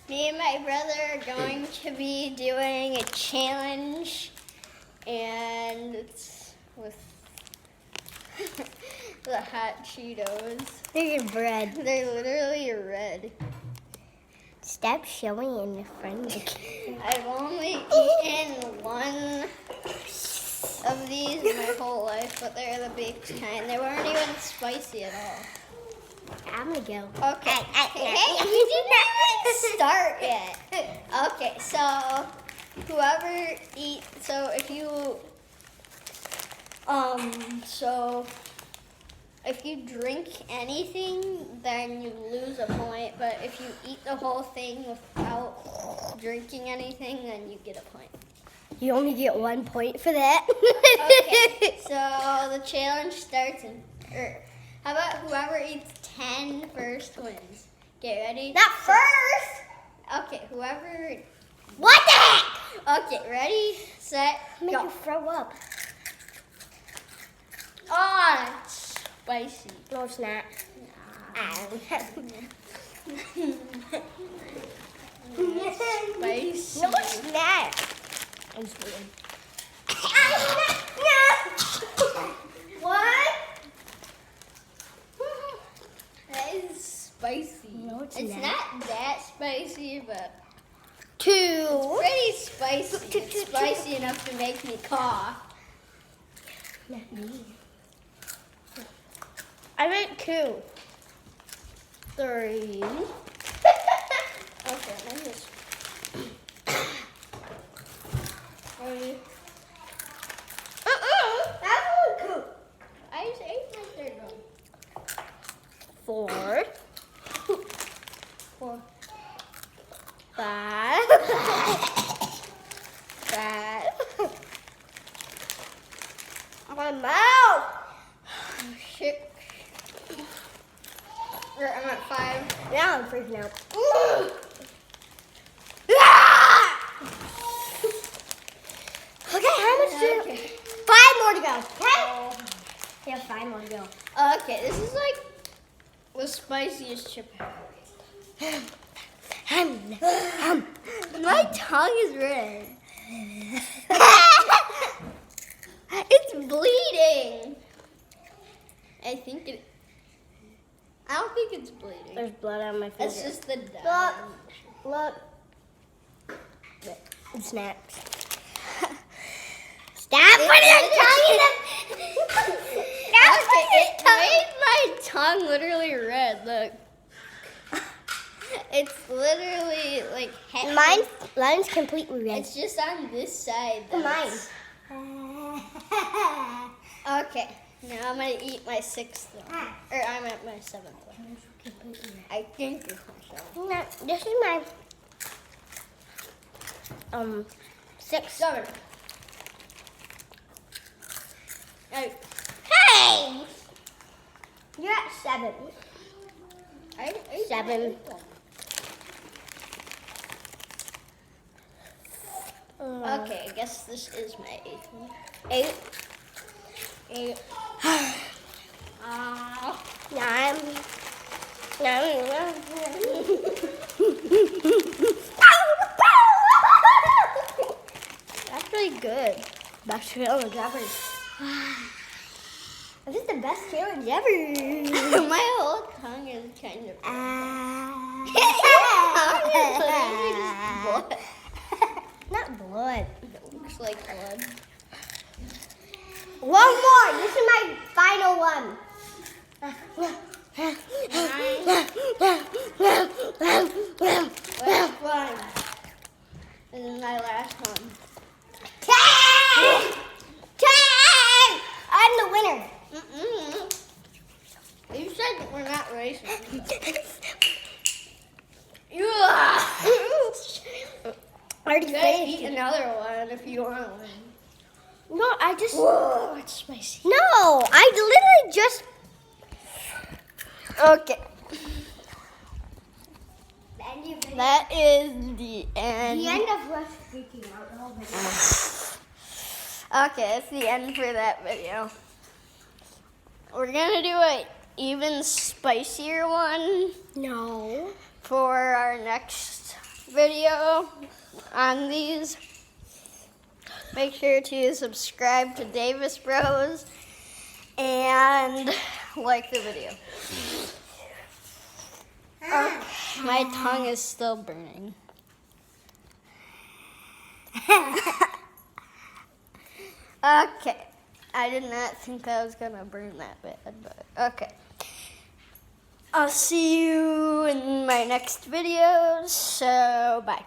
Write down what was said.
Me and my brother are going to be doing a challenge, and it's with the hot Cheetos. They're your bread. They're literally red. Stop showing in the front. I've only eaten one of these my whole life, but they're the baked kind. They weren't even spicy at all. I'm gonna go. Okay. Hey, we didn't even start yet. Okay, so whoever eats, so if you drink anything, then you lose a point. But if you eat the whole thing without drinking anything, then you get a point. You only get 1 point for that. Okay, so the challenge starts how about whoever eats 10 first wins? Get ready? Not first. Okay, whoever. What the heck? Okay, ready, set, Make go. you throw up. Oh, it's spicy. No, it's not. Spicy. No, it's not. I'm just kidding. What? That is spicy. No, it's not that spicy, but 2. pretty spicy. It's spicy enough to make me cough. Not me. I meant 2. 3. Okay, let me just. Ready? That's really cool. I just ate my third one. 4. 4. 5. 5. My mouth. Shit. I'm at 5. Now I'm freaking out. Okay, how much do you? Okay. 5 more to go. Okay. Yeah, 5 more to go. Okay, this is like the spiciest chip ever. My tongue is red. It's bleeding. I don't think it's bleeding. There's blood on my finger. It's just the dye. Look. It's snaps. Stop putting your tongue in the. It made my tongue literally red. Look. It's literally like half. Mine's completely red. It's just on this side. Mine. Okay, now I'm gonna eat my 6th one. Or I'm at my 7th one. I think it's my 7th. No, this is my 6. 7. Hey! You're at 7. I 7. Okay, I guess this is my 8th one. 8. 8. 9. 9. That's really good. Best challenge ever. This is the best challenge ever. My whole tongue is kind of. Blood. Not blood. It looks like blood. One more. This is my final one. Last one. This is my last one. 10! I'm the winner. You said we're not racing. I already You guys finished eat it. another one if you want to win. No, I just. Whoa, it's spicy. No, I literally just. Okay. That is the end. The end of us freaking out. Oh my God. Okay, that's the end for that video. We're gonna do a even spicier one No. for our next video on these, make sure to subscribe to Davis Bros and like the video. Okay, my tongue is still burning. Okay, I did not think I was gonna burn that bad, but okay. I'll see you in my next videos, so bye.